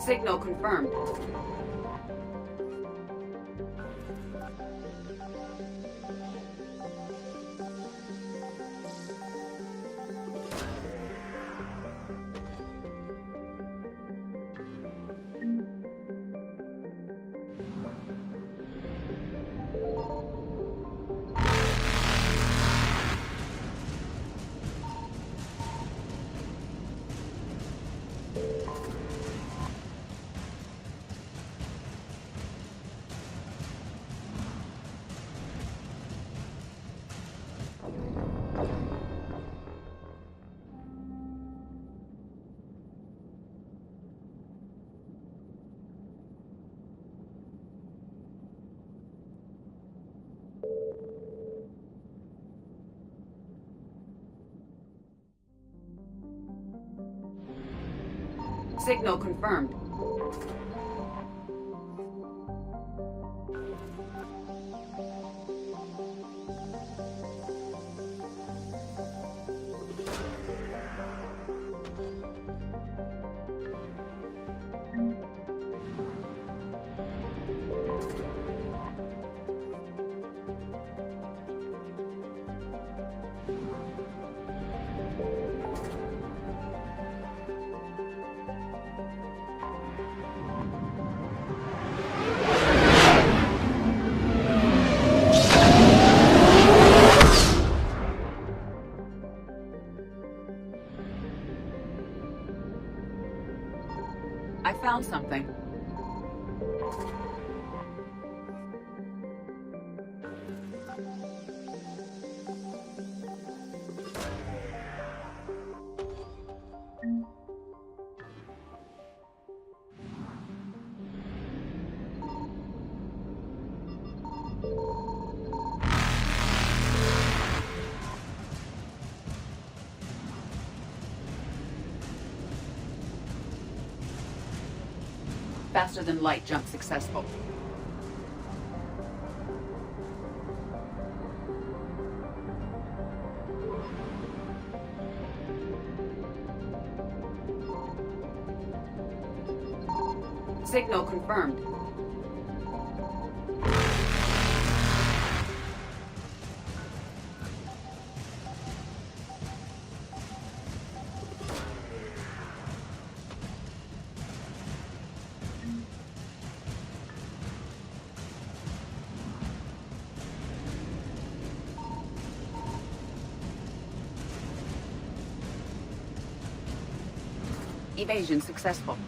Signal confirmed. Signal confirmed. I found something. Faster than light jump successful. Signal confirmed. Evasion successful.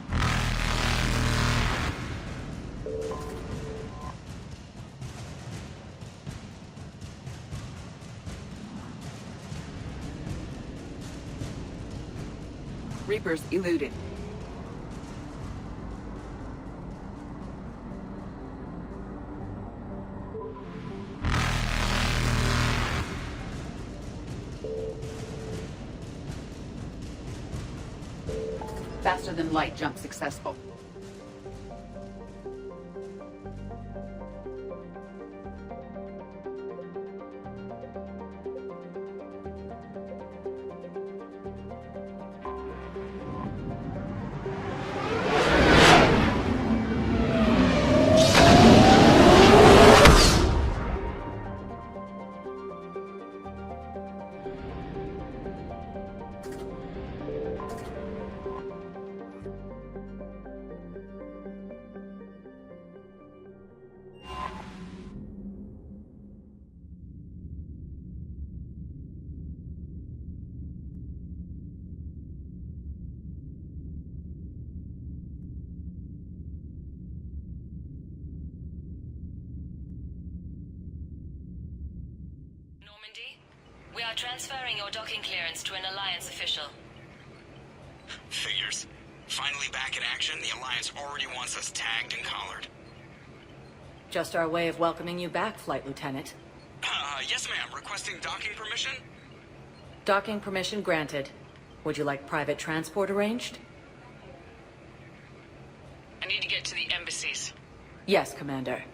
Reapers eluded. Faster than light jump successful. We are transferring your docking clearance to an Alliance official. Figures. Finally back in action, the Alliance already wants us tagged and collared. Just our way of welcoming you back, Flight Lieutenant. Yes ma'am, requesting docking permission? Docking permission granted. Would you like private transport arranged? I need to get to the embassies. Yes, Commander.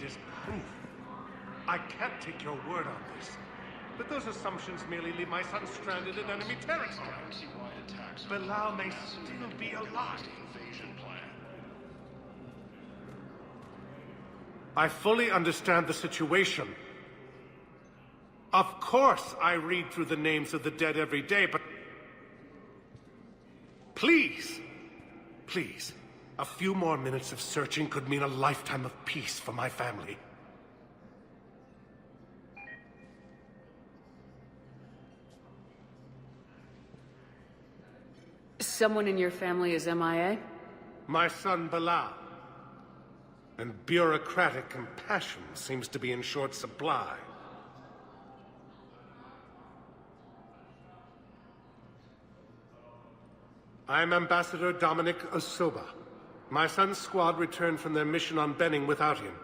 is proof. I can't take your word on this. But those assumptions merely leave my son stranded in enemy territory. Bilal may still be alive. I fully understand the situation. Of course I read through the names of the dead every day, but... Please, please, a few more minutes of searching could mean a lifetime of peace for my family. Someone in your family is MIA? My son Bilal. And bureaucratic compassion seems to be in short supply. I'm Ambassador Dominic Osoba. My son's squad returned from their mission on Benning without him.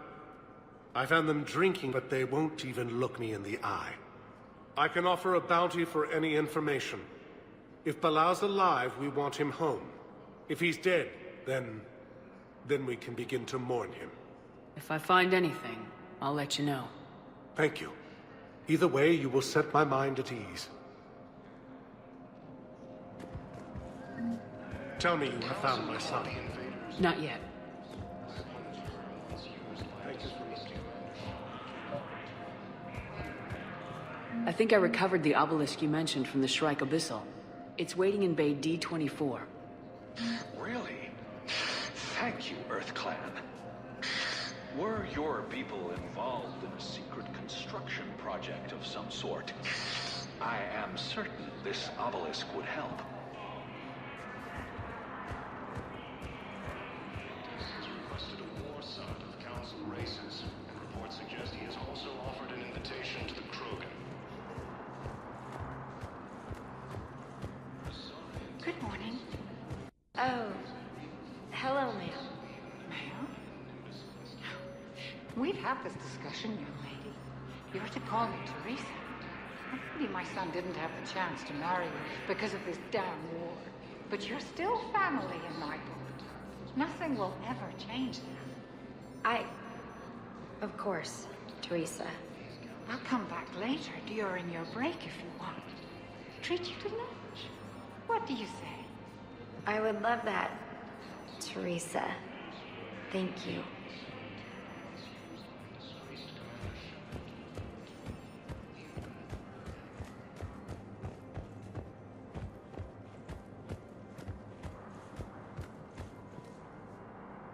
I found them drinking, but they won't even look me in the eye. I can offer a bounty for any information. If Bilal's alive, we want him home. If he's dead, then we can begin to mourn him. If I find anything, I'll let you know. Thank you. Either way, you will set my mind at ease. Tell me you have found my son. Not yet. I think I recovered the obelisk you mentioned from the Shrike Abyssal. It's waiting in Bay D-24. Really? Thank you, Earth Clan. Were your people involved in a secret construction project of some sort? I am certain this obelisk would help. Good morning. Oh. Hello, ma'am. Ma'am? We've had this discussion, young lady. You're to call me Teresa. Maybe my son didn't have the chance to marry you because of this damn war. But you're still family in my book. Nothing will ever change that. Of course, Teresa. I'll come back later during your break if you want. Treat you to lunch. What do you say? I would love that, Teresa. Thank you.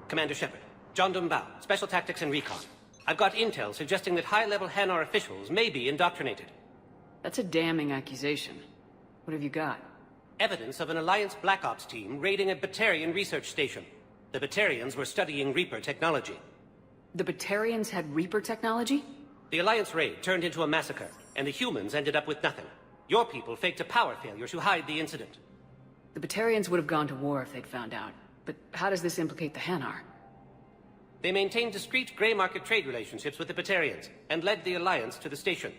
Commander Shepard, John Dumbao, Special Tactics and Recon. I've got intel suggesting that high-level Hanar officials may be indoctrinated. That's a damning accusation. What have you got? Evidence of an Alliance Black Ops team raiding a Batarian research station. The Batarians were studying Reaper technology. The Batarians had Reaper technology? The Alliance raid turned into a massacre, and the humans ended up with nothing. Your people faked a power failure to hide the incident. The Batarians would have gone to war if they'd found out. But how does this implicate the Hanar? They maintained discreet gray market trade relationships with the Batarians, and led the Alliance to the station.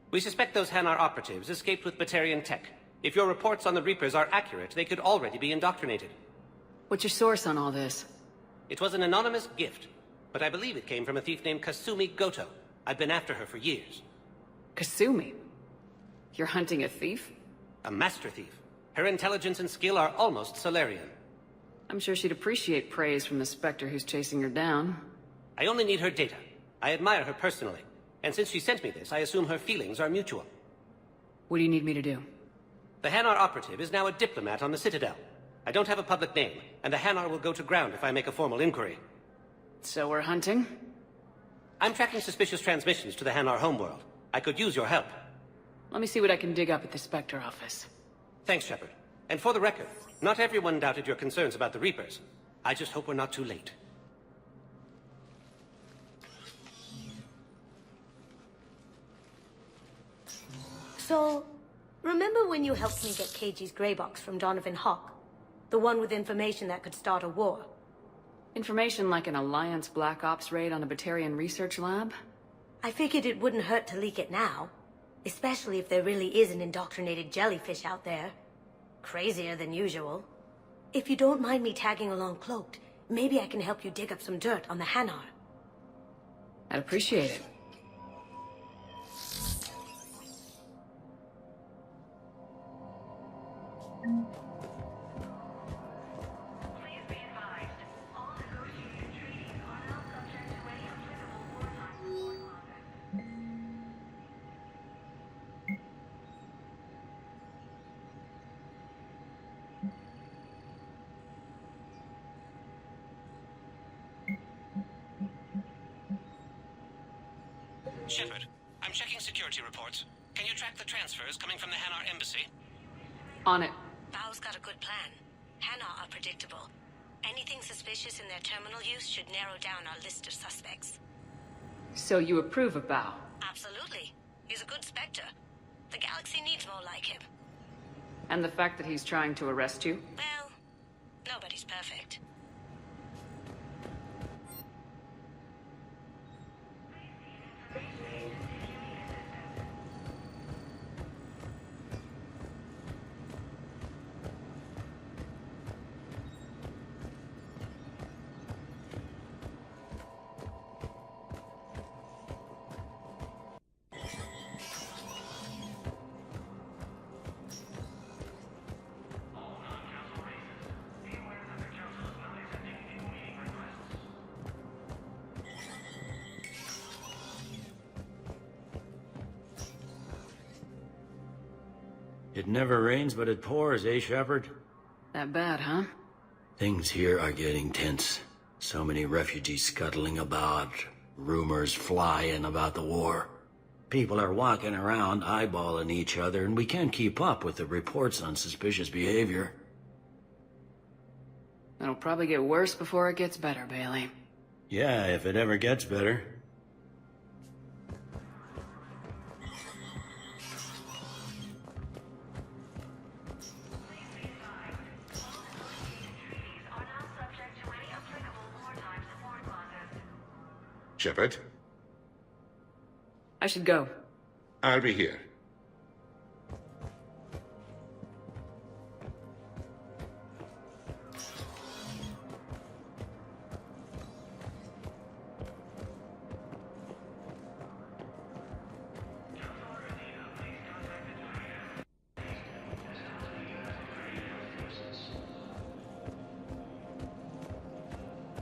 We suspect those Hanar operatives escaped with Batarian tech. If your reports on the Reapers are accurate, they could already be indoctrinated. What's your source on all this? It was an anonymous gift, but I believe it came from a thief named Kasumi Goto. I've been after her for years. Kasumi? You're hunting a thief? A master thief. Her intelligence and skill are almost Solarian. I'm sure she'd appreciate praise from the Spectre who's chasing her down. I only need her data. I admire her personally. And since she sent me this, I assume her feelings are mutual. What do you need me to do? The Hanar operative is now a diplomat on the Citadel. I don't have a public name, and the Hanar will go to ground if I make a formal inquiry. So we're hunting? I'm tracking suspicious transmissions to the Hanar homeworld. I could use your help. Let me see what I can dig up at the Spectre office. Thanks, Shepard. And for the record, not everyone doubted your concerns about the Reapers. I just hope we're not too late. So, remember when you helped me get KG's grey box from Donovan Hawk? The one with information that could start a war? Information like an Alliance Black Ops raid on a Batarian research lab? I figured it wouldn't hurt to leak it now. Especially if there really is an indoctrinated jellyfish out there. Crazier than usual. If you don't mind me tagging along cloaked, maybe I can help you dig up some dirt on the Hanar. I'd appreciate it. Shepard, I'm checking security reports. Can you track the transfers coming from the Hanar embassy? On it. Bao's got a good plan. Hanar are predictable. Anything suspicious in their terminal use should narrow down our list of suspects. So you approve of Bao? Absolutely. He's a good Spectre. The galaxy needs more like him. And the fact that he's trying to arrest you? Well, nobody's perfect. It never rains, but it pours, eh, Shepard? That bad, huh? Things here are getting tense. So many refugees scuttling about, rumors flying about the war. People are walking around eyeballing each other, and we can't keep up with the reports on suspicious behavior. It'll probably get worse before it gets better, Bailey. Yeah, if it ever gets better. Shepard, I should go. I'll be here.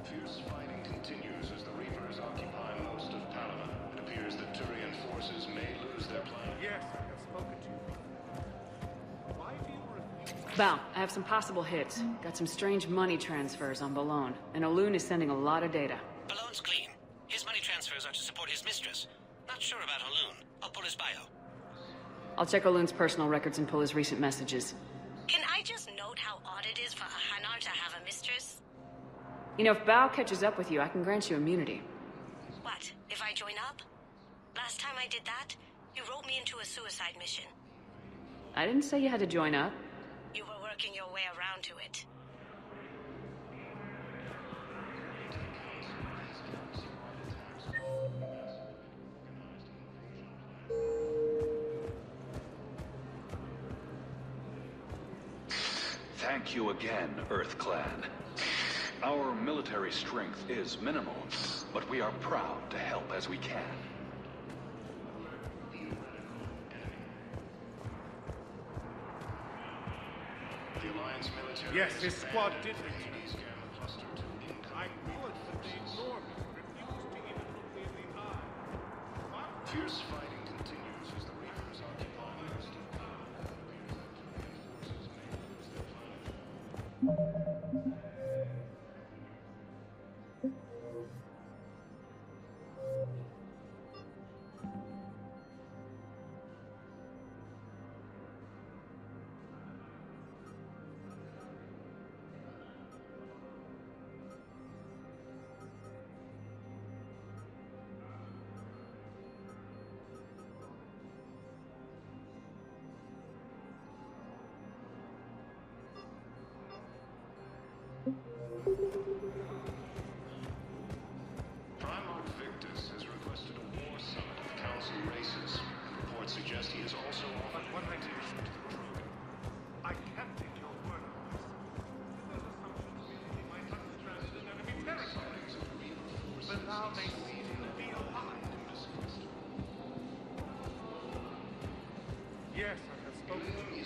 Fierce fighting continues as the Reapers occupy most of Panama. It appears that Turian forces may lose their plan. Yes, I have spoken to you. Why do you refuse? Bao, I have some possible hits. Got some strange money transfers on Balone, and Olun is sending a lot of data. Balone's clean. His money transfers are to support his mistress. Not sure about Olun. I'll pull his bio. I'll check Olun's personal records and pull his recent messages. Can I just note how odd it is for a Hanar to have a mistress? You know, if Bao catches up with you, I can grant you immunity. What, if I join up? Last time I did that, you wrote me into a suicide mission. I didn't say you had to join up. You were working your way around to it. Thank you again, Earth Clan. Our military strength is minimal, but we are proud to help as we can. The Alliance military... Yes, his squad did it. I could, but they ignored me, refused to even look me in the eye. Fierce fighting continues as the Reapers occupy most of Yes, I have spoken to you.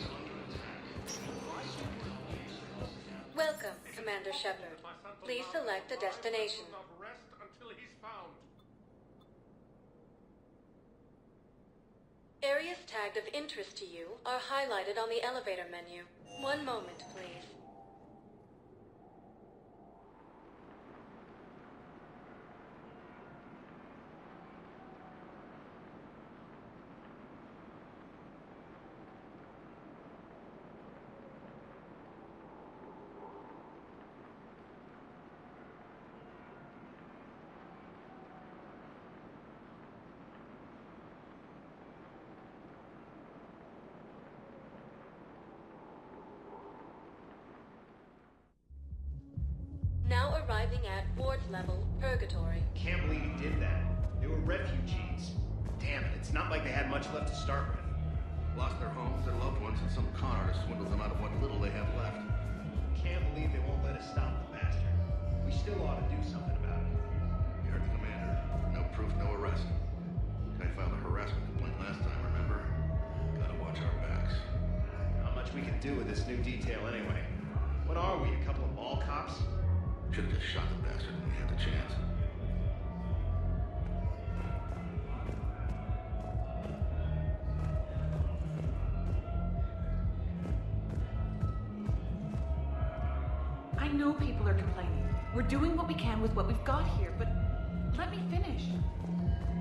Welcome, Commander Shepard. Please select a destination. Rest until he's found. Areas tagged of interest to you are highlighted on the elevator menu. One moment, please. Now arriving at ward level Purgatory. Can't believe he did that. They were refugees. Damn it, it's not like they had much left to start with. Lost their homes, their loved ones, and some con artist swindled them out of what little they have left. Can't believe they won't let us stop the bastard. We still ought to do something about it. You heard the commander. No proof, no arrest. Guy filed a harassment complaint last time, remember? Gotta watch our backs. Not much we can do with this new detail anyway. What are we, a couple of mall cops? Should've just shot the bastard when we had the chance. I know people are complaining. We're doing what we can with what we've got here, but let me finish.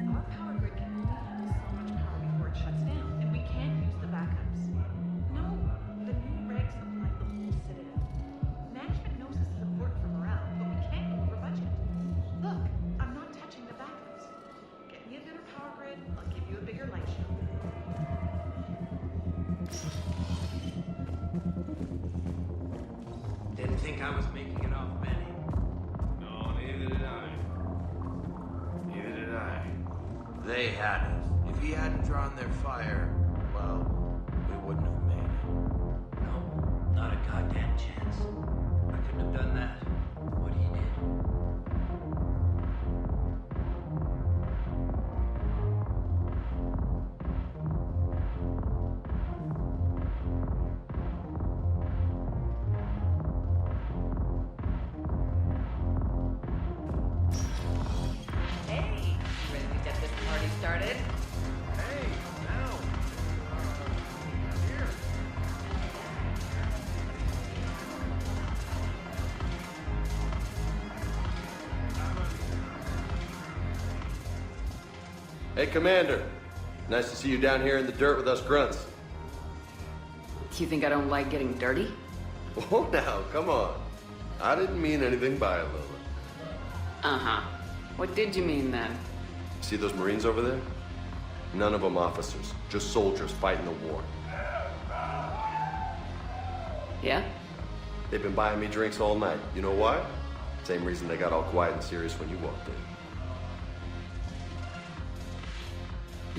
Our power grid can only handle so much power before it shuts down, and we can't use the backups. No, the new regs apply to the whole Citadel. Management knows this is important for morale, but we can't go over budget. Look, I'm not touching the backups. Get me a better power grid, I'll give you a bigger light show. Didn't think I was making enough money. No, neither did I. Neither did I. They had us. If he hadn't drawn their fire, well, we wouldn't have made it. No, not a goddamn chance. I couldn't have done that. What he did. Hey, ready to get this party started? Hey, now. Here. Hey, Commander. Nice to see you down here in the dirt with us grunts. You think I don't like getting dirty? Oh, now, come on. I didn't mean anything by it, Lola. Uh-huh. What did you mean then? See those Marines over there? None of them officers, just soldiers fighting the war. Yeah? They've been buying me drinks all night. You know why? Same reason they got all quiet and serious when you walked in.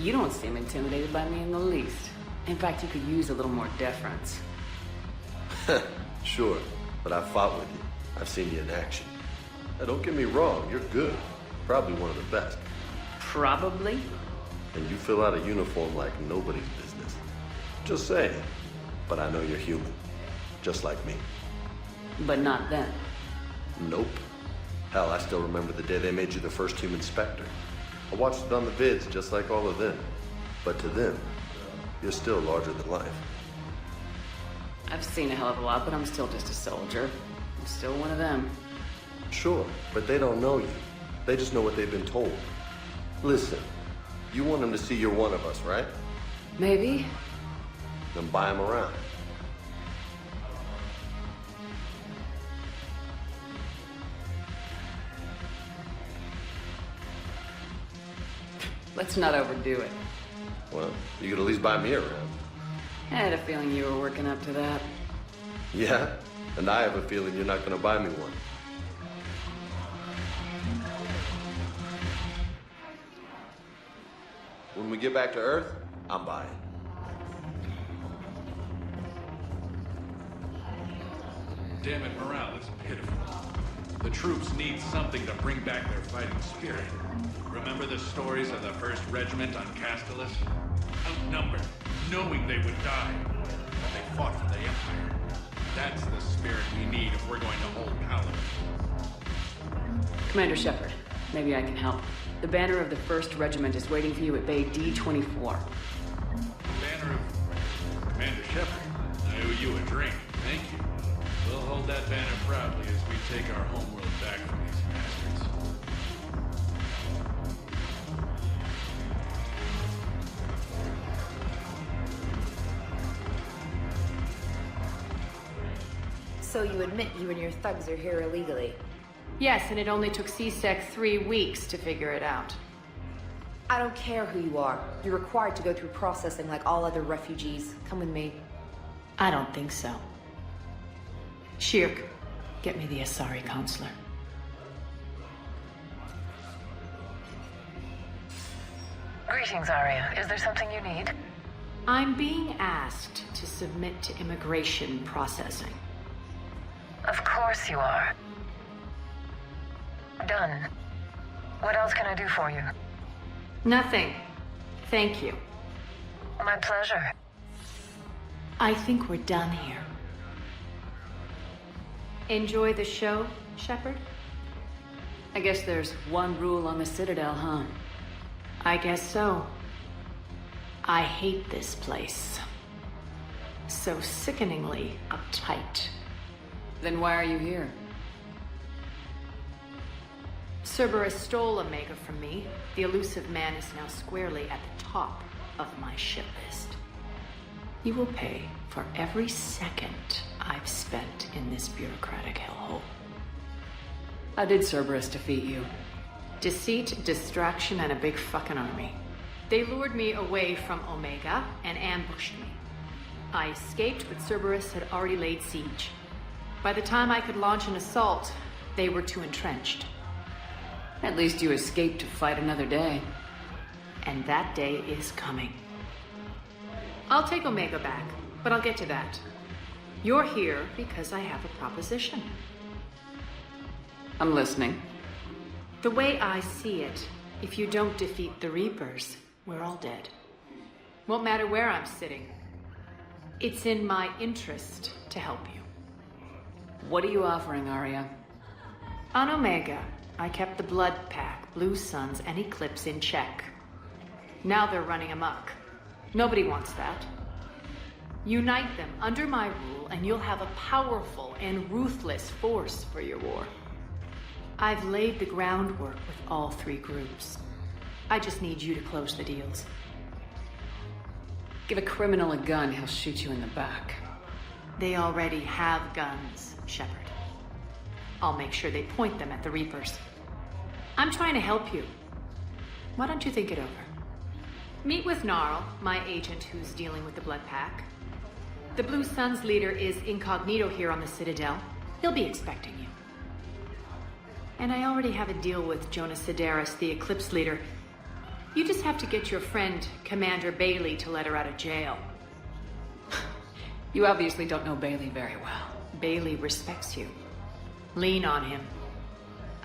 You don't seem intimidated by me in the least. In fact, you could use a little more deference. Sure, but I've fought with you. I've seen you in action. Now, don't get me wrong, you're good. Probably one of the best. Probably? And you fill out a uniform like nobody's business. Just saying. But I know you're human. Just like me. But not then. Nope. Hell, I still remember the day they made you the first human Spectre. I watched it on the vids, just like all of them. But to them, you're still larger than life. I've seen a hell of a lot, but I'm still just a soldier. I'm still one of them. Sure, but they don't know you. They just know what they've been told. Listen, you want them to see you're one of us, right? Maybe. Then buy them around. Let's not overdo it. Well, you could at least buy me around. I had a feeling you were working up to that. Yeah? And I have a feeling you're not going to buy me one. When we get back to Earth, I'm buying. Damn it, morale is pitiful. The troops need something to bring back their fighting spirit. Remember the stories of the 1st Regiment on Castellus? Outnumbered, knowing they would die. But they fought for the Empire. That's the spirit we need if we're going to hold Paladin. Commander Shepard, maybe I can help. The banner of the 1st Regiment is waiting for you at Bay D-24. Banner of Commander Shepard. I owe you a drink. Thank you. We'll hold that banner proudly as we take our homeworld back from these bastards. So you admit you and your thugs are here illegally? Yes, and it only took CSEC 3 weeks to figure it out. I don't care who you are. You're required to go through processing like all other refugees. Come with me. I don't think so. Shirk, get me the Asari counselor. Greetings, Arya. Is there something you need? I'm being asked to submit to immigration processing. Of course you are. Done. What else can I do for you? Nothing. Thank you. My pleasure. I think we're done here. Enjoy the show, Shepard? I guess there's one rule on the Citadel, huh? I guess so. I hate this place. So sickeningly uptight. Then why are you here? Cerberus stole Omega from me. The elusive man is now squarely at the top of my ship list. You will pay for every second I've spent in this bureaucratic hellhole. How did Cerberus defeat you? Deceit, distraction, and a big fucking army. They lured me away from Omega and ambushed me. I escaped, but Cerberus had already laid siege. By the time I could launch an assault, they were too entrenched. At least you escaped to fight another day. And that day is coming. I'll take Omega back, but I'll get to that. You're here because I have a proposition. I'm listening. The way I see it, if you don't defeat the Reapers, we're all dead. Won't matter where I'm sitting. It's in my interest to help you. What are you offering, Arya? On Omega, I kept the Blood Pack, Blue Suns, and Eclipse in check. Now they're running amok. Nobody wants that. Unite them under my rule, and you'll have a powerful and ruthless force for your war. I've laid the groundwork with all 3 groups. I just need you to close the deals. Give a criminal a gun, he'll shoot you in the back. They already have guns, Shepard. I'll make sure they point them at the Reapers. I'm trying to help you. Why don't you think it over? Meet with Gnarl, my agent who's dealing with the Blood Pack. The Blue Suns leader is incognito here on the Citadel. He'll be expecting you. And I already have a deal with Jonas Sedaris, the Eclipse leader. You just have to get your friend, Commander Bailey, to let her out of jail. You obviously don't know Bailey very well. Bailey respects you. Lean on him.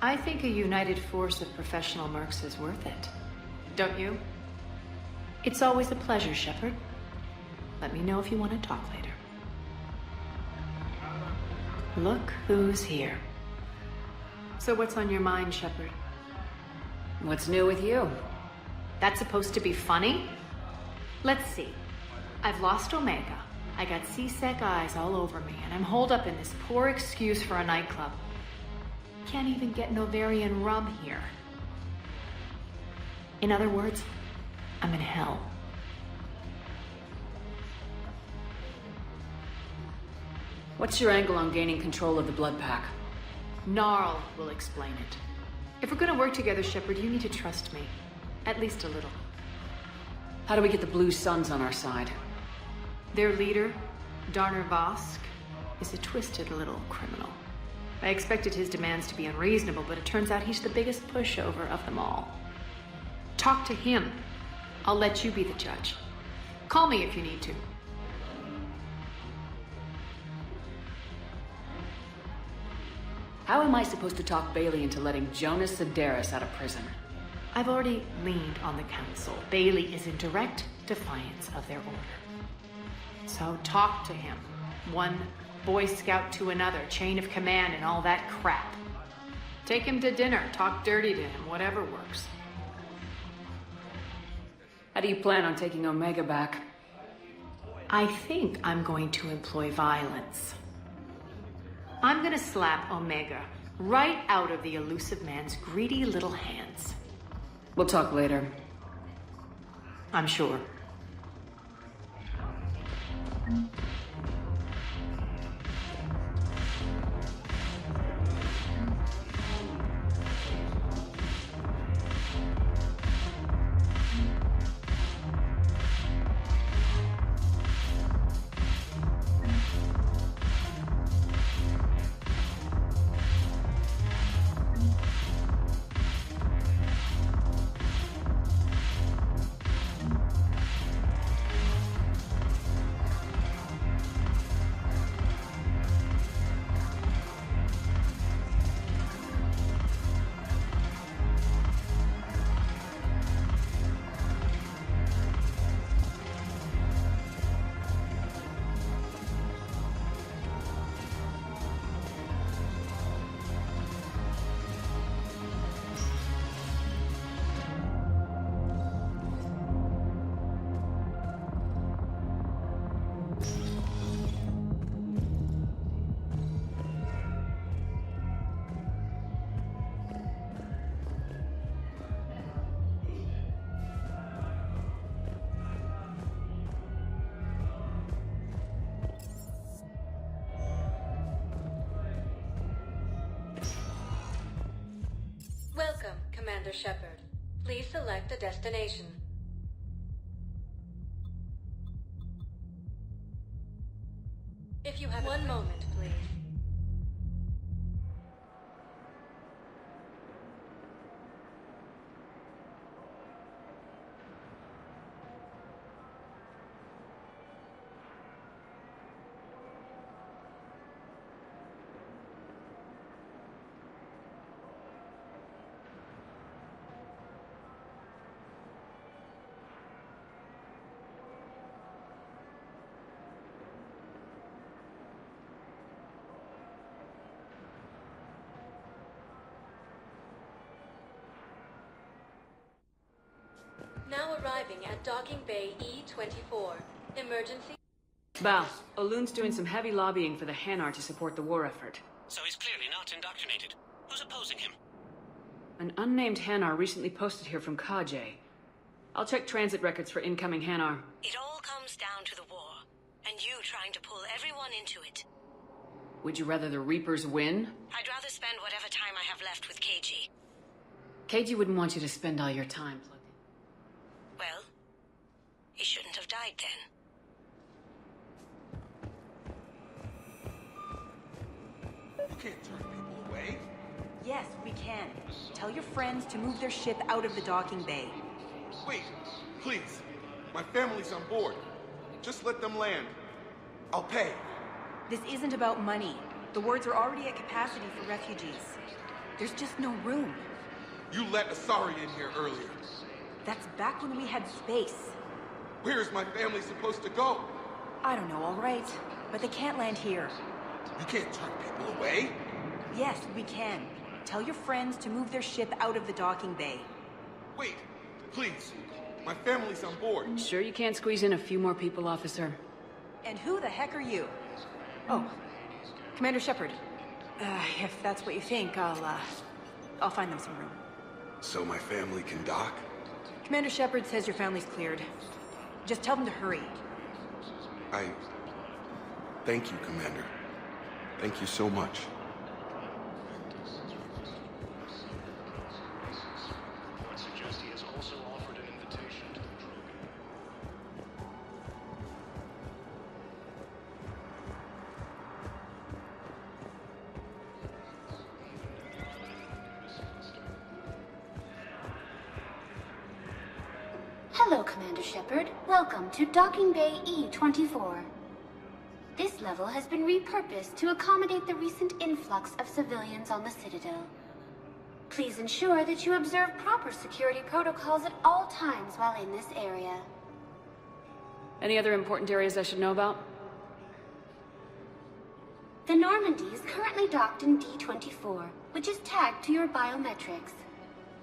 I think a united force of professional mercs is worth it. Don't you? It's always a pleasure, Shepard. Let me know if you want to talk later. Look who's here. So what's on your mind, Shepard? What's new with you? That's supposed to be funny? Let's see. I've lost Omega. I got CSEC eyes all over me, and I'm holed up in this poor excuse for a nightclub. Can't even get Novarian rum here. In other words, I'm in hell. What's your angle on gaining control of the Blood Pack? Gnarl will explain it. If we're gonna work together, Shepard, you need to trust me. At least a little. How do we get the Blue Suns on our side? Their leader, Darner Vosk, is a twisted little criminal. I expected his demands to be unreasonable, but it turns out he's the biggest pushover of them all. Talk to him. I'll let you be the judge. Call me if you need to. How am I supposed to talk Bailey into letting Jonas Sedaris out of prison? I've already leaned on the council. Bailey is in direct defiance of their order. So talk to him. One Boy Scout to another, chain of command and all that crap. Take him to dinner, talk dirty to him, whatever works. How do you plan on taking Omega back? I think I'm going to employ violence. I'm gonna slap Omega right out of the elusive man's greedy little hands. We'll talk later. I'm sure. Welcome, Commander Shepard. Please select a destination. If you have 1 moment, please. Now arriving at Docking Bay E-24. Emergency... Val, Olun's doing some heavy lobbying for the Hanar to support the war effort. So he's clearly not indoctrinated. Who's opposing him? An unnamed Hanar recently posted here from Kajay. I'll check transit records for incoming Hanar. It all comes down to the war, and you trying to pull everyone into it. Would you rather the Reapers win? I'd rather spend whatever time I have left with KG. KG wouldn't want you to spend all your time plugged in. Well, he shouldn't have died then. You can't turn people away. Yes, we can. Tell your friends to move their ship out of the docking bay. Wait, please. My family's on board. Just let them land. I'll pay. This isn't about money. The wards are already at capacity for refugees. There's just no room. You let Asari in here earlier. That's back when we had space. Where is my family supposed to go? I don't know, all right. But they can't land here. You can't turn people away. Yes, we can. Tell your friends to move their ship out of the docking bay. Wait, please. My family's on board. Sure you can't squeeze in a few more people, officer? And who the heck are you? Oh, Commander Shepard. If that's what you think, I'll find them some room. So my family can dock? Commander Shepard says your family's cleared. Just tell them to hurry. Thank you, Commander. Thank you so much. Hello, Commander Shepard. Welcome to Docking Bay E-24. This level has been repurposed to accommodate the recent influx of civilians on the Citadel. Please ensure that you observe proper security protocols at all times while in this area. Any other important areas I should know about? The Normandy is currently docked in D-24, which is tagged to your biometrics.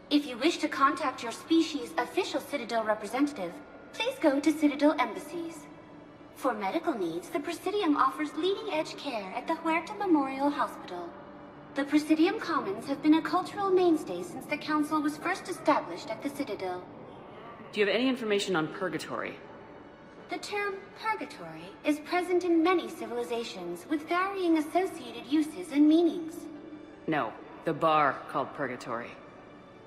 If you wish to contact your species' official Citadel representative, please go to Citadel embassies. For medical needs, the Presidium offers leading-edge care at the Huerta Memorial Hospital. The Presidium Commons have been a cultural mainstay since the Council was first established at the Citadel. Do you have any information on Purgatory? The term purgatory is present in many civilizations with varying associated uses and meanings. No, the bar called Purgatory.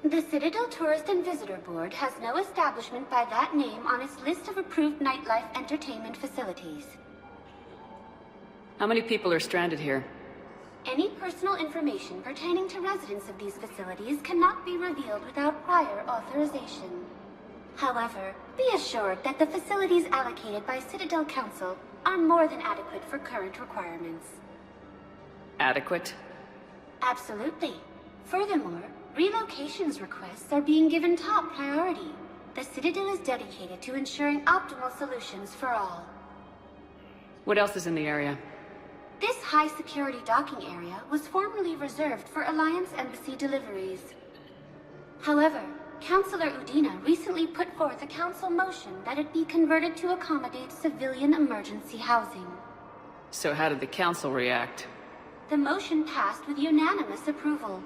The Citadel Tourist and Visitor Board has no establishment by that name on its list of approved nightlife entertainment facilities. How many people are stranded here? Any personal information pertaining to residents of these facilities cannot be revealed without prior authorization. However, be assured that the facilities allocated by Citadel Council are more than adequate for current requirements. Adequate? Absolutely. Furthermore, relocations requests are being given top priority. The Citadel is dedicated to ensuring optimal solutions for all. What else is in the area? This high-security docking area was formerly reserved for Alliance Embassy deliveries. However, Councilor Udina recently put forth a council motion that it be converted to accommodate civilian emergency housing. So how did the council react? The motion passed with unanimous approval.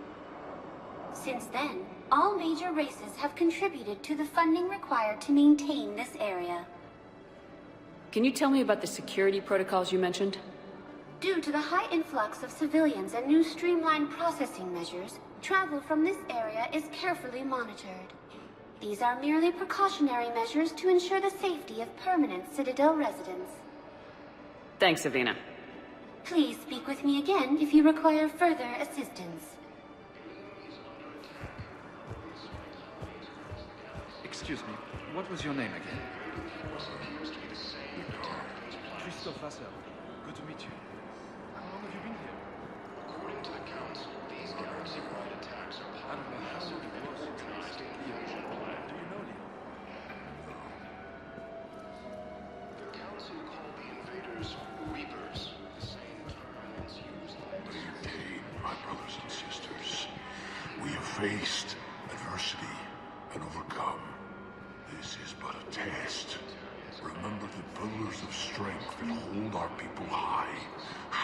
Since then, all major races have contributed to the funding required to maintain this area. Can you tell me about the security protocols you mentioned? Due to the high influx of civilians and new streamlined processing measures, travel from this area is carefully monitored. These are merely precautionary measures to ensure the safety of permanent Citadel residents. Thanks, Avina. Please speak with me again if you require further assistance. Excuse me, what was your name again? Christophe Vasseur. Good to meet you. How long have you been here? According to the Council, these galaxy-wide attacks are I don't know how long it was since I escaped Leo. Do you know Leo? The Council called the invaders Reapers, the same term as used by Maintain, my brothers and sisters. We have faced adversity and overcome. This is but a test. Remember the pillars of strength that hold our people high.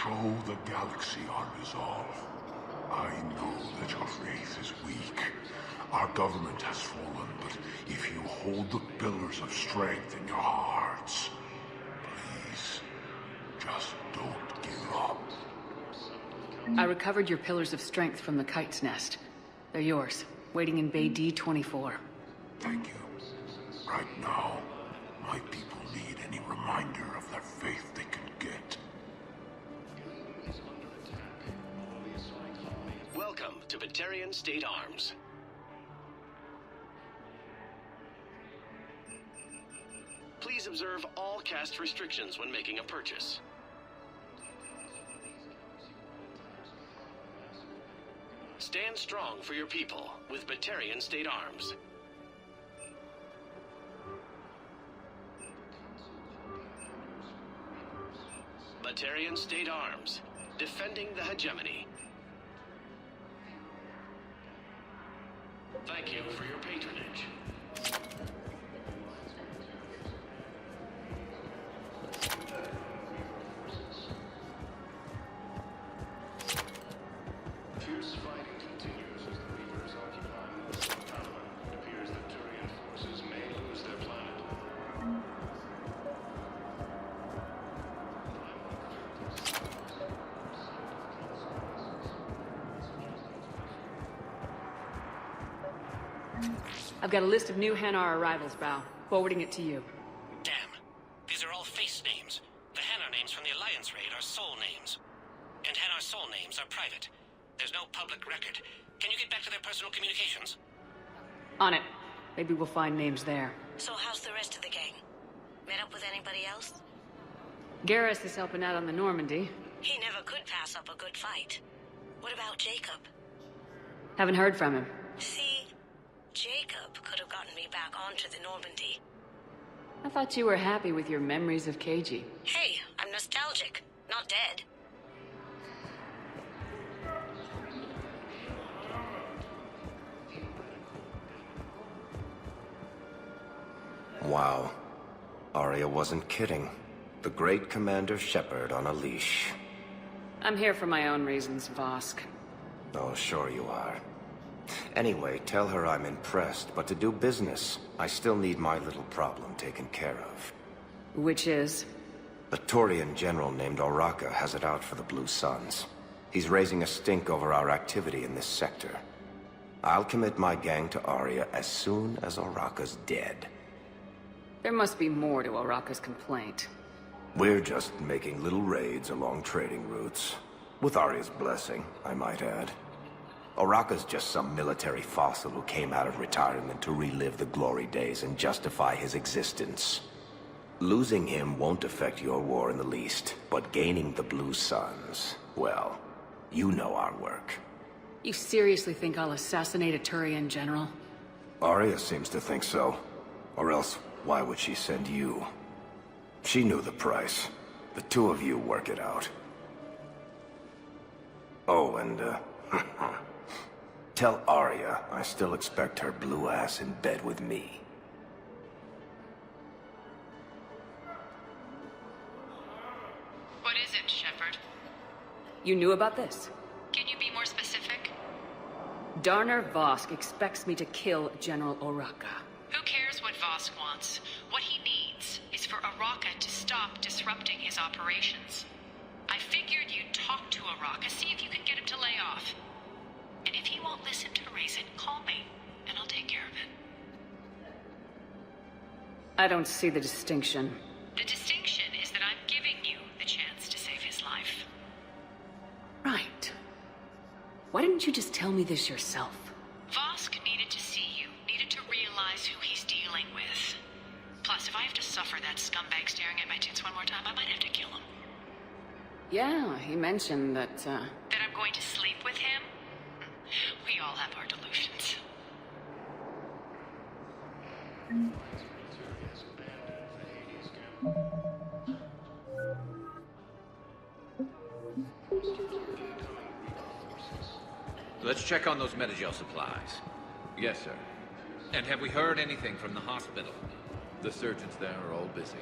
Show the galaxy our resolve. I know that your faith is weak. Our government has fallen, but if you hold the pillars of strength in your hearts, please, just don't give up. I recovered your pillars of strength from the kite's nest. They're yours, waiting in Bay D-24. Thank you. Right now, my people need any reminder of their faith they can get. Welcome to Batarian State Arms. Please observe all caste restrictions when making a purchase. Stand strong for your people with Batarian State Arms. Batarian State Arms, defending the hegemony. Thank you for your patronage. Fierce fighting continues as the Reapers occupy most of the power. It appears that Turian forces may lose their planet. I've got a list of new Hanar arrivals, Bao. Forwarding it to you. Damn. These are all face names. The Hanar names from the Alliance raid are soul names. And Hanar soul names are private. There's no public record. Can you get back to their personal communications? On it. Maybe we'll find names there. So how's the rest of the gang? Met up with anybody else? Garrus is helping out on the Normandy. He never could pass up a good fight. What about Jacob? Haven't heard from him. See, Jacob could have gotten me back onto the Normandy. I thought you were happy with your memories of KG. Hey, I'm nostalgic, not dead. Wow. Arya wasn't kidding. The great Commander Shepard on a leash. I'm here for my own reasons, Vosk. Oh, sure you are. Anyway, tell her I'm impressed, but to do business, I still need my little problem taken care of. Which is? A Turian general named Oraka has it out for the Blue Suns. He's raising a stink over our activity in this sector. I'll commit my gang to Arya as soon as Oraka's dead. There must be more to Oraka's complaint. We're just making little raids along trading routes. With Arya's blessing, I might add. Oraka's just some military fossil who came out of retirement to relive the glory days and justify his existence. Losing him won't affect your war in the least, but gaining the Blue Suns, well, you know our work. You seriously think I'll assassinate a Turian general? Arya seems to think so. Or else, why would she send you? She knew the price. The two of you work it out. Oh, and, tell Arya I still expect her blue ass in bed with me. What is it, Shepard? You knew about this? Can you be more specific? Darner Vosk expects me to kill General Oraka. Who cares what Vosk wants? What he needs is for Oraka to stop disrupting his operations. I figured you'd talk to Oraka, see if you can get him to lay off. And if he won't listen to reason, call me, and I'll take care of it. I don't see the distinction. The distinction is that I'm giving you the chance to save his life. Right. Why didn't you just tell me this yourself? Vosk needed to see you, needed to realize who he's dealing with. Plus, if I have to suffer that scumbag staring at my tits one more time, I might have to kill him. Yeah, he mentioned that, That I'm going to sleep with him? We all have our delusions. Let's check on those Metagel supplies. Yes, sir. And have we heard anything from the hospital? The surgeons there are all busy.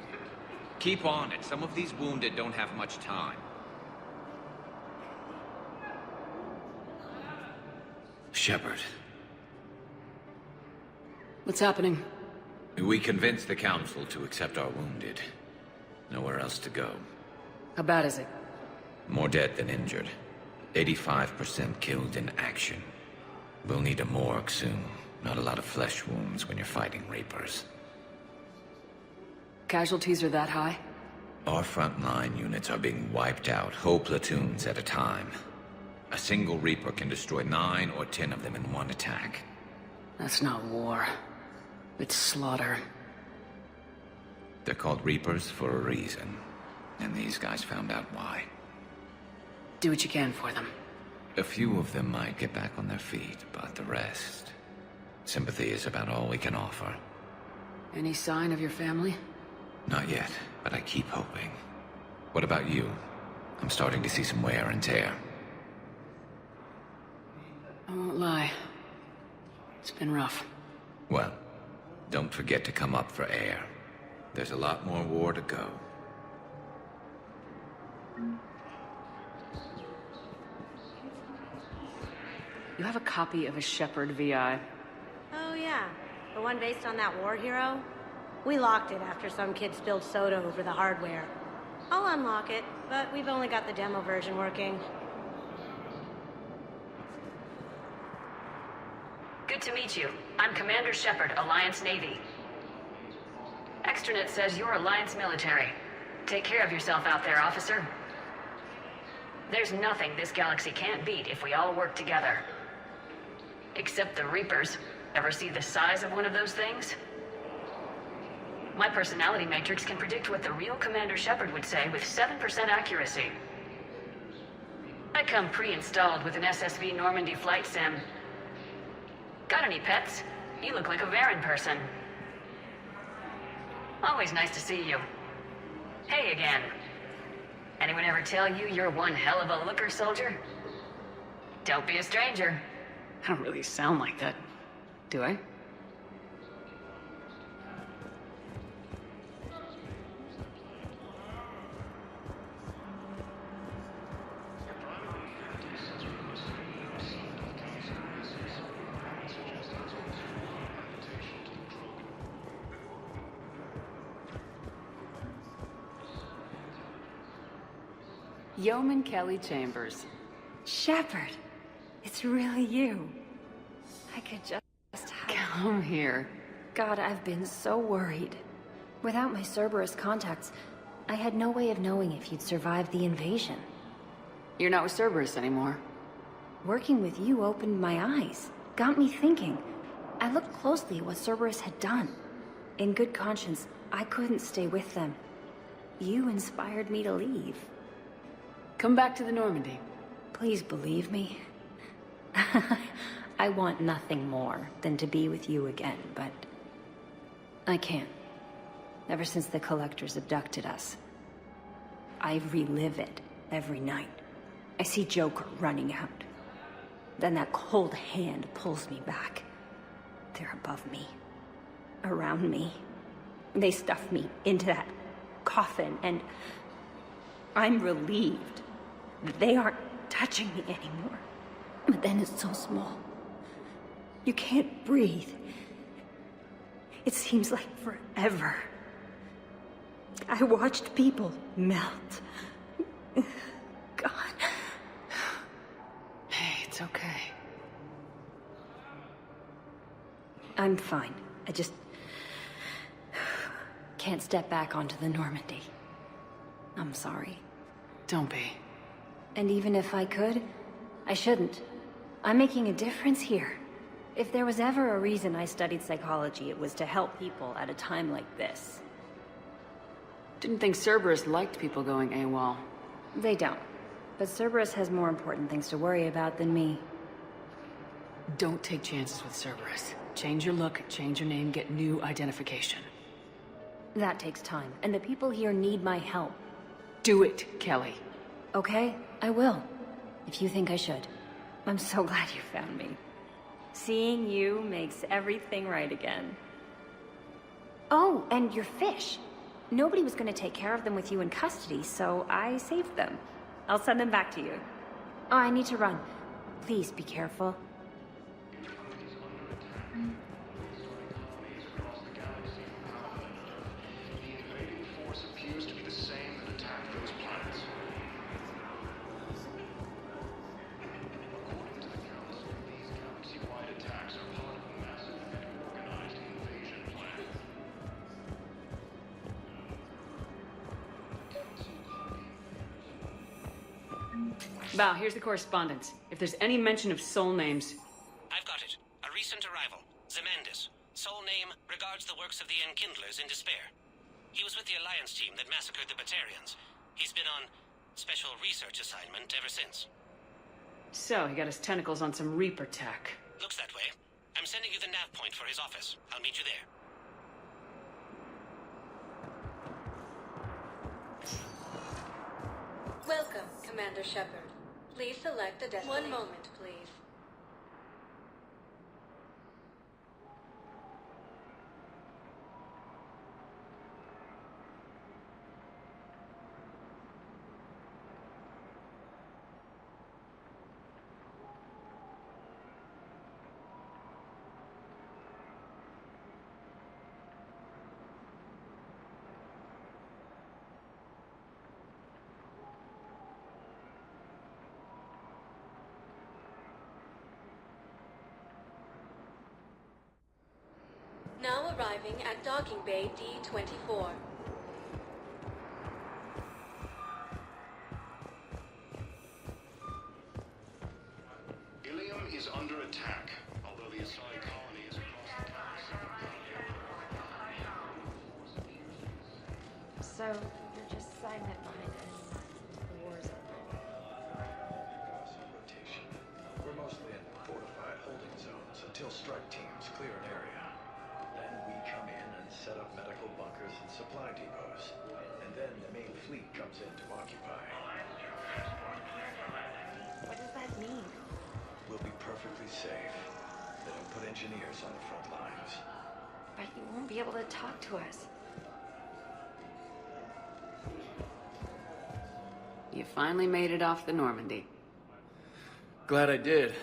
Keep on it. Some of these wounded don't have much time. Shepard. What's happening? We convinced the Council to accept our wounded. Nowhere else to go. How bad is it? More dead than injured. 85% killed in action. We'll need a morgue soon. Not a lot of flesh wounds when you're fighting Reapers. Casualties are that high? Our frontline units are being wiped out, whole platoons at a time. A single Reaper can destroy 9 or 10 of them in one attack. That's not war. It's slaughter. They're called Reapers for a reason. And these guys found out why. Do what you can for them. A few of them might get back on their feet, but the rest... Sympathy is about all we can offer. Any sign of your family? Not yet, but I keep hoping. What about you? I'm starting to see some wear and tear. I won't lie. It's been rough. Well, don't forget to come up for air. There's a lot more war to go. You have a copy of a Shepard VI. Oh yeah, the one based on that war hero? We locked it after some kid spilled soda over the hardware. I'll unlock it, but we've only got the demo version working. Good to meet you. I'm Commander Shepard, Alliance Navy. Extranet says you're Alliance military. Take care of yourself out there, officer. There's nothing this galaxy can't beat if we all work together. Except the Reapers. Ever see the size of one of those things? My personality matrix can predict what the real Commander Shepard would say with 7% accuracy. I come pre-installed with an SSV Normandy flight sim. Got any pets? You look like a Varen person. Always nice to see you. Hey again. Anyone ever tell you you're one hell of a looker, soldier? Don't be a stranger. I don't really sound like that, do I? Yeoman Kelly Chambers. Shepard, it's really you. I could just Come here. God, I've been so worried. Without my Cerberus contacts, I had no way of knowing if you'd survived the invasion. You're not with Cerberus anymore. Working with you opened my eyes, got me thinking. I looked closely at what Cerberus had done. In good conscience, I couldn't stay with them. You inspired me to leave. Come back to the Normandy. Please believe me. I want nothing more than to be with you again, but I can't. Ever since the Collectors abducted us, I relive it every night. I see Joker running out. Then that cold hand pulls me back. They're above me, around me. They stuff me into that coffin, and I'm relieved that they aren't touching me anymore. But then it's so small. You can't breathe. It seems like forever. I watched people melt. God. Hey, it's okay. I'm fine. I just can't step back onto the Normandy. I'm sorry. Don't be. And even if I could, I shouldn't. I'm making a difference here. If there was ever a reason I studied psychology, it was to help people at a time like this. Didn't think Cerberus liked people going AWOL. They don't. But Cerberus has more important things to worry about than me. Don't take chances with Cerberus. Change your look, change your name, get new identification. That takes time, and the people here need my help. Do it, Kelly. Okay, I will. If you think I should. I'm so glad you found me. Seeing you makes everything right again. Oh, and your fish. Nobody was going to take care of them with you in custody, so I saved them. I'll send them back to you. Oh, I need to run. Please be careful. Val, here's the correspondence. If there's any mention of soul names... I've got it. A recent arrival. Zemandis. Soul name regards the works of the Enkindlers in despair. He was with the Alliance team that massacred the Batarians. He's been on special research assignment ever since. So, he got his tentacles on some Reaper tech. Looks that way. I'm sending you the nav point for his office. I'll meet you there. Welcome, Commander Shepard. Please select a destination. One moment, please. Now arriving at Docking Bay D-24. Ilium is under attack, although the Asari colony is across the So, you're just silent behind us. The war's over. Rotation. We're mostly in fortified holding zones until strike teams clear an area. Then we come in and set up medical bunkers and supply depots, and then the main fleet comes in to occupy. What does that mean? We'll be perfectly safe. They don't put engineers on the front lines. But you won't be able to talk to us. You finally made it off the Normandy. Glad I did.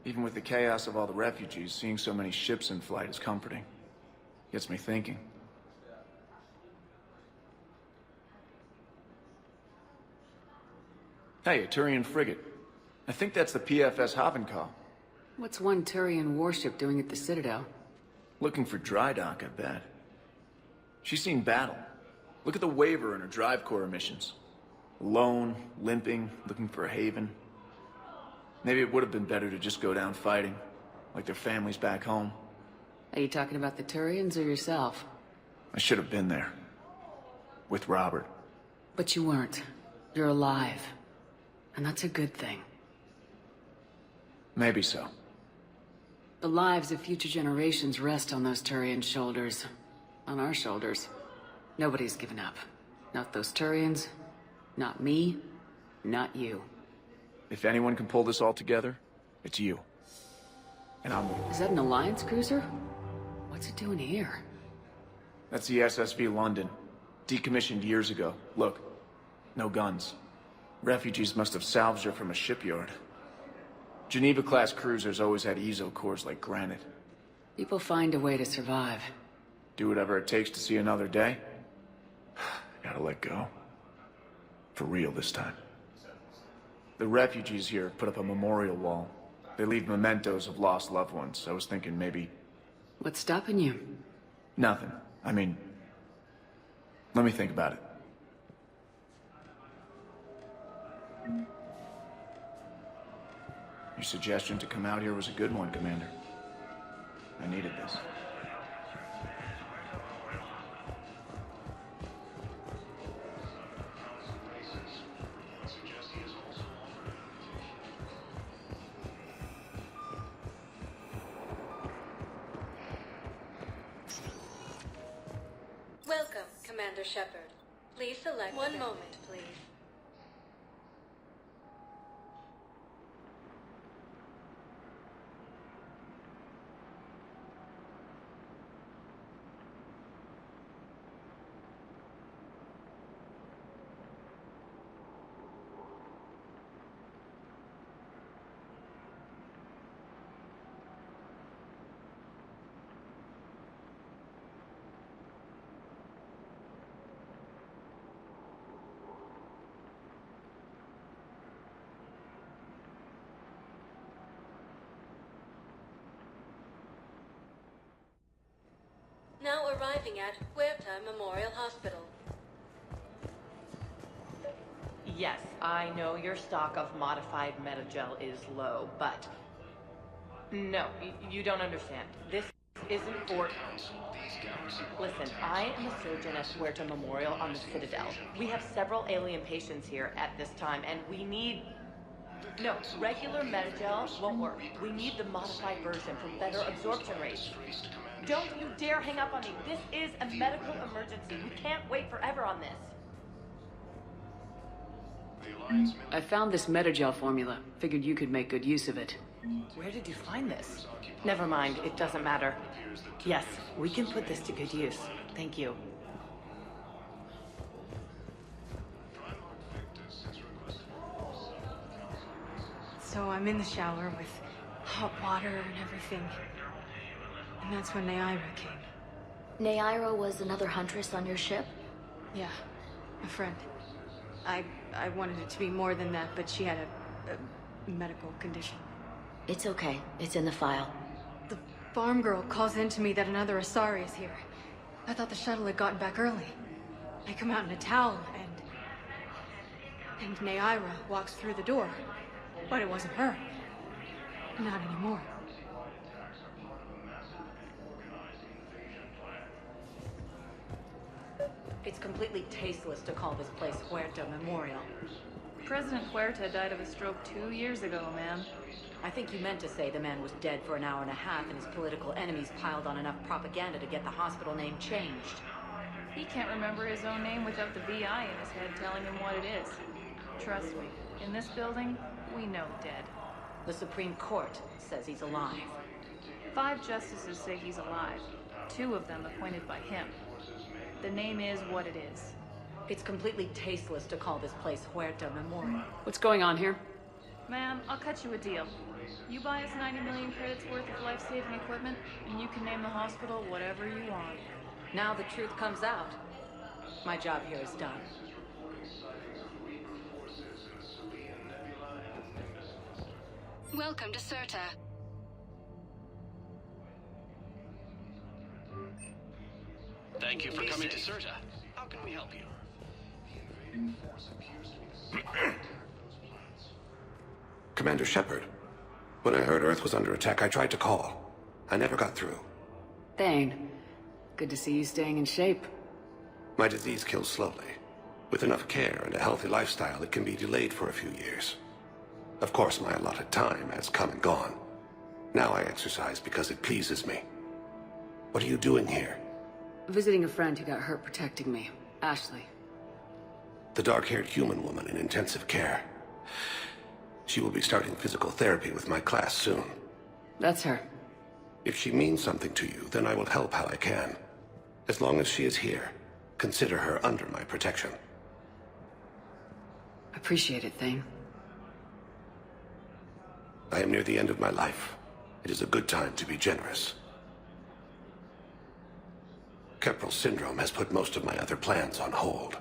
Even with the chaos of all the refugees, seeing so many ships in flight is comforting. Gets me thinking. Hey, a Turian frigate. I think that's the PFS Havenkal. What's one Turian warship doing at the Citadel? Looking for dry dock, I bet. She's seen battle. Look at the waiver in her drive core emissions. Alone, limping, looking for a haven. Maybe it would have been better to just go down fighting, like their families back home. Are you talking about the Turians or yourself? I should have been there. With Robert. But you weren't. You're alive. And that's a good thing. Maybe so. The lives of future generations rest on those Turian shoulders. On our shoulders. Nobody's given up. Not those Turians. Not me. Not you. If anyone can pull this all together, it's you. And I'm... Is that an Alliance cruiser? What's it doing here? That's the SSV London. Decommissioned years ago. Look. No guns. Refugees must have salvaged her from a shipyard. Geneva-class cruisers always had ezo cores like granite. People find a way to survive. Do whatever it takes to see another day. Gotta let go. For real this time. The refugees here put up a memorial wall. They leave mementos of lost loved ones. I was thinking maybe... What's stopping you? Nothing. I mean... Let me think about it. Your suggestion to come out here was a good one, Commander. I needed this. Welcome, Commander Shepard. Please select one moment, please. Now arriving at Huerta Memorial Hospital. Yes, I know your stock of modified metagel is low, but... No, you don't understand. This isn't for... Listen, I am a surgeon at Huerta Memorial on the Citadel. We have several alien patients here at this time, and we need... No, regular metagel won't work. We need the modified version for better absorption rates. Don't you dare hang up on me. This is a medical emergency. We can't wait forever on this. I found this metagel formula. Figured you could make good use of it. Where did you find this? Never mind, it doesn't matter. Yes, we can put this to good use. Thank you. So I'm in the shower with hot water and everything. And that's when Neaira came. Neaira was another huntress on your ship? Yeah, a friend. I wanted it to be more than that, but she had a medical condition. It's okay. It's in the file. The farm girl calls in to me that another Asari is here. I thought the shuttle had gotten back early. I come out in a towel, and Neaira walks through the door. But it wasn't her. Not anymore. It's completely tasteless to call this place Huerta Memorial. President Huerta died of a stroke 2 years ago, ma'am. I think you meant to say the man was dead for an hour and a half and his political enemies piled on enough propaganda to get the hospital name changed. He can't remember his own name without the VI in his head telling him what it is. Trust me, in this building, we know dead. The Supreme Court says he's alive. 5 justices say he's alive. 2 of them appointed by him. The name is what it is. It's completely tasteless to call this place Huerta Memorial. What's going on here? Man, I'll cut you a deal. You buy us 90 million credits worth of life-saving equipment, and you can name the hospital whatever you want. Now the truth comes out. My job here is done. Welcome to Certa. Thank you for coming to Certa. How can we help you? Commander Shepard, when I heard Earth was under attack, I tried to call. I never got through. Thane, good to see you staying in shape. My disease kills slowly. With enough care and a healthy lifestyle, it can be delayed for a few years. Of course, my allotted time has come and gone. Now I exercise because it pleases me. What are you doing here? Visiting a friend who got hurt protecting me, Ashley. The dark-haired human woman in intensive care. She will be starting physical therapy with my class soon. That's her. If she means something to you, then I will help how I can. As long as she is here, consider her under my protection. Appreciate it, Thane. I am near the end of my life. It is a good time to be generous. Keppel syndrome has put most of my other plans on hold.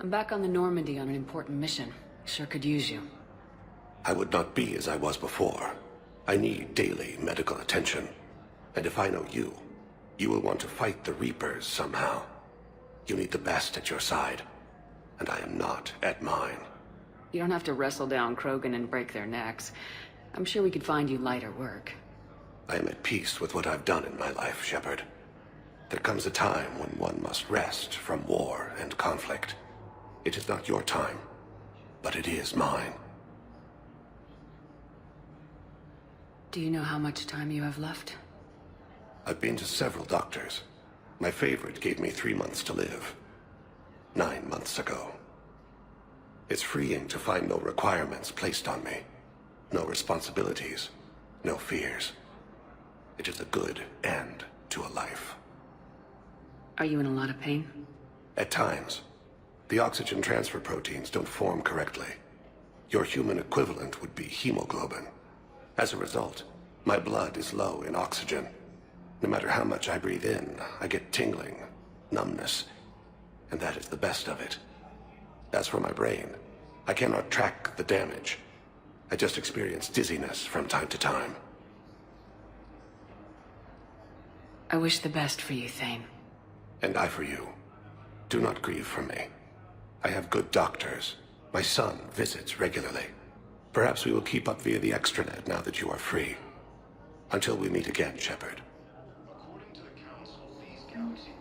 I'm back on the Normandy on an important mission. Sure could use you. I would not be as I was before. I need daily medical attention. And if I know you, you will want to fight the Reapers somehow. You need the best at your side. And I am not at mine. You don't have to wrestle down Krogan and break their necks. I'm sure we could find you lighter work. I am at peace with what I've done in my life, Shepard. There comes a time when one must rest from war and conflict. It is not your time, but it is mine. Do you know how much time you have left? I've been to several doctors. My favorite gave me 3 months to live. 9 months ago. It's freeing to find no requirements placed on me. No responsibilities. No fears. It is a good end to a life. Are you in a lot of pain? At times. The oxygen transfer proteins don't form correctly. Your human equivalent would be hemoglobin. As a result, my blood is low in oxygen. No matter how much I breathe in, I get tingling, numbness, and that is the best of it. As for my brain, I cannot track the damage. I just experience dizziness from time to time. I wish the best for you, Thane. And I for you. Do not grieve for me. I have good doctors. My son visits regularly. Perhaps we will keep up via the extranet now that you are free. Until we meet again, Shepard. According to the Council, these galaxy